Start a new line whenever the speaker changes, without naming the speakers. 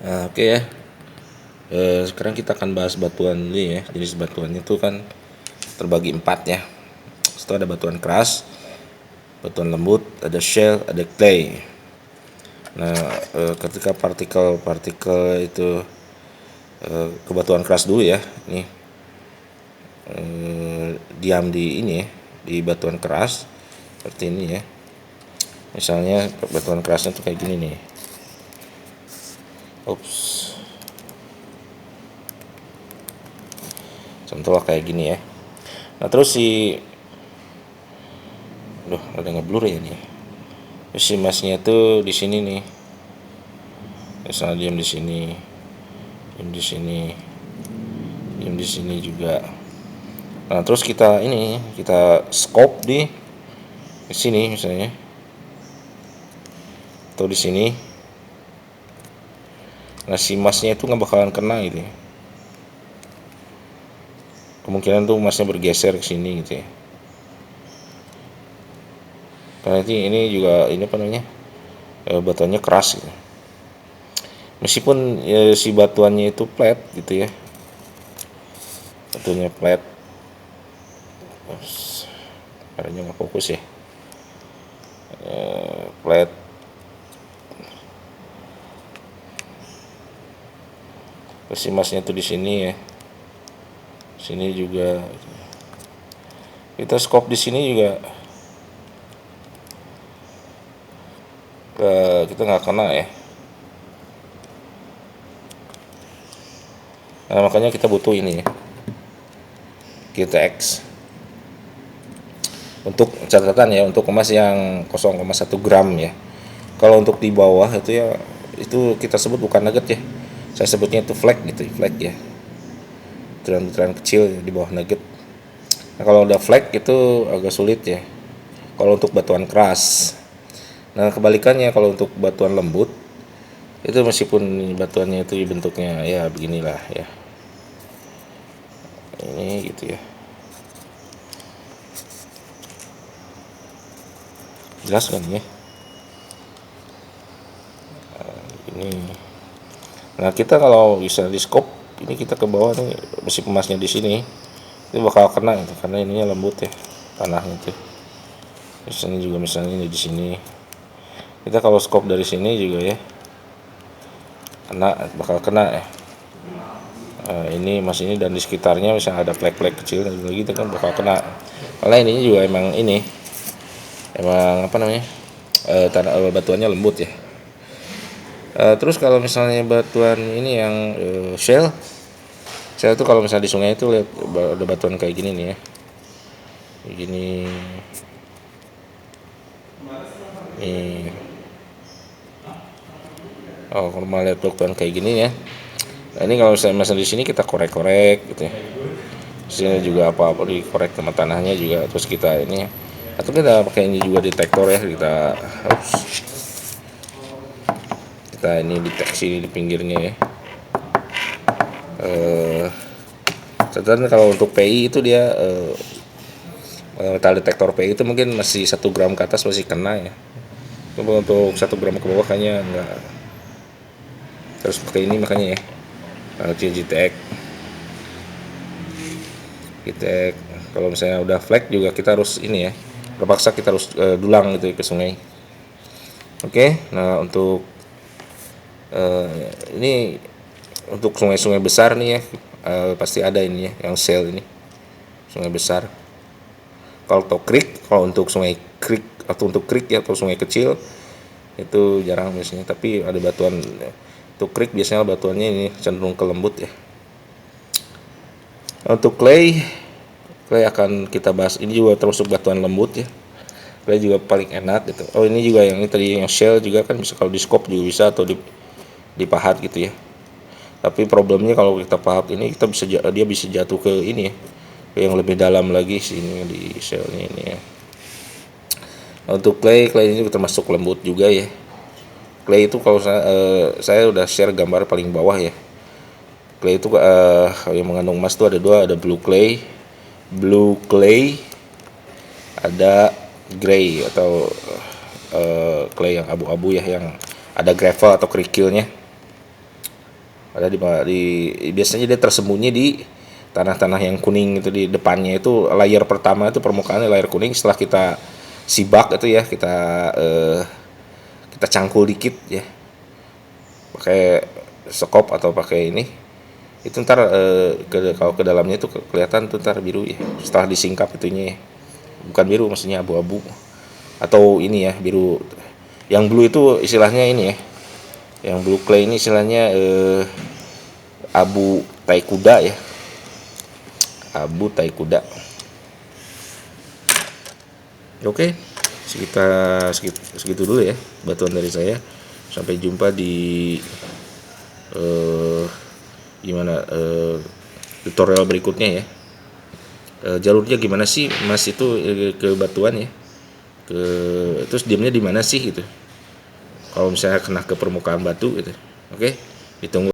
Nah, oke ya. Sekarang kita akan bahas batuan ini ya. Jenis batuannya itu kan terbagi empat ya. Itu ada batuan keras, batuan lembut, ada shell, ada clay. Nah, ketika partikel-partikel itu ke batuan keras dulu ya. Nih, diam di ini ya, di batuan keras seperti ini ya. Misalnya batuan kerasnya tuh kayak gini nih. Ups. Contoh kayak gini ya. Nah, terus ada ngeblur ya nih. Terus si masnya itu di sini nih. Misalnya diam di sini, diam di sini, diam di sini juga. Nah, terus kita scope di sini misalnya, atau di sini. Nah, si masnya itu nggak bakalan kena gitu ya. Kemungkinan tuh masnya bergeser ke sini gitu ya. Karena ini juga ini apa namanya, batuannya keras gitu. Meskipun ya, si batuannya itu flat gitu ya, batuannya flat. Caranya nggak fokus ya. Flat. Terus si masnya tuh di sini ya. Sini juga. Kita scope di sini juga kita nggak kena ya. Nah, makanya kita butuh ini ya, GTX. Untuk catatan ya, untuk emas yang 0,1 gram ya. Kalau untuk di bawah itu ya, itu kita sebut bukan nugget ya. Saya sebutnya itu flake gitu, flake ya. Butiran-butiran kecil di bawah nugget. Nah, kalau udah flake itu agak sulit ya. Kalau untuk batuan keras. Nah, kebalikannya kalau untuk batuan lembut itu meskipun batuannya itu bentuknya ya beginilah ya. Ini gitu ya. Jelas kan ya? Ini. Nah, kita kalau bisa di scope ini kita ke bawah nih, besi emasnya di sini. Itu bakal kena gitu, karena ininya lembut ya, tanahnya itu. Di sini juga misalnya ini di sini. Kita kalau scope dari sini juga ya, bakal kena ya. Ini mas ini dan di sekitarnya misalnya ada flek-flek kecil lagi itu kan bakal kena. Karena ini juga emang apa namanya, tanah batuannya lembut ya. Terus kalau misalnya batuan ini yang shell itu kalau misalnya di sungai itu lihat ada batuan kayak gini nih ya, kayak gini nih. Oh, kalau mau lihat batuan kayak gini ya. Nah, ini kalau misalnya di sini kita korek-korek gitu ya. Di sini juga apa-apa dikorek sama tanahnya juga, terus kita ini ya. Atau kita pakai ini juga detektor ya, kita ini deteksi di pinggirnya ya. Catatan kalau untuk PI itu dia metal detektor PI itu mungkin masih 1 gram ke atas masih kena ya. Coba untuk 1 gram ke bawah kayaknya enggak. Terus pakai ini makanya ya. GTX. Kalau misalnya udah flag juga kita harus ini ya. Terpaksa kita harus dulang gitu ke sungai. Oke, nah untuk ini untuk sungai-sungai besar nih ya, pasti ada ini ya, yang shell ini, sungai besar. Kalau untuk sungai creek atau untuk creek ya, atau sungai kecil itu jarang biasanya. Tapi ada batuan untuk creek biasanya batuannya ini cenderung ke lembut ya. Untuk clay akan kita bahas, ini juga termasuk batuan lembut ya. Clay juga paling enak gitu. Oh, ini juga yang ini tadi yang shell juga kan bisa kalau di scope juga bisa, atau dipahat gitu ya. Tapi problemnya kalau kita pahat ini dia bisa jatuh ke ini ya, ke yang lebih dalam lagi sini di shellnya ini ya. Untuk clay ini juga termasuk lembut juga ya. Clay itu kalau saya udah share gambar paling bawah ya. Clay itu yang mengandung emas itu ada dua, ada blue clay, ada gray atau clay yang abu-abu ya, yang ada gravel atau kerikilnya. Ada biasanya dia tersembunyi di tanah-tanah yang kuning itu, di depannya itu layer pertama itu permukaannya layer kuning. Setelah kita sibak itu ya, kita cangkul dikit ya pakai sekop atau pakai ini, itu ntar kalau ke dalamnya itu kelihatan tuh ntar biru ya setelah disingkap itunya ya. Bukan biru, maksudnya abu-abu atau ini ya, biru. Yang blue itu istilahnya ini ya, yang blue clay ini istilahnya abu tai kuda ya, abu tai kuda. Oke, segitu dulu ya batuan dari saya. Sampai jumpa di tutorial berikutnya ya. Jalurnya gimana sih Mas itu ke batuan ya, terus diamnya di mana sih gitu kalau misalnya kena ke permukaan batu gitu. Oke, ditunggu.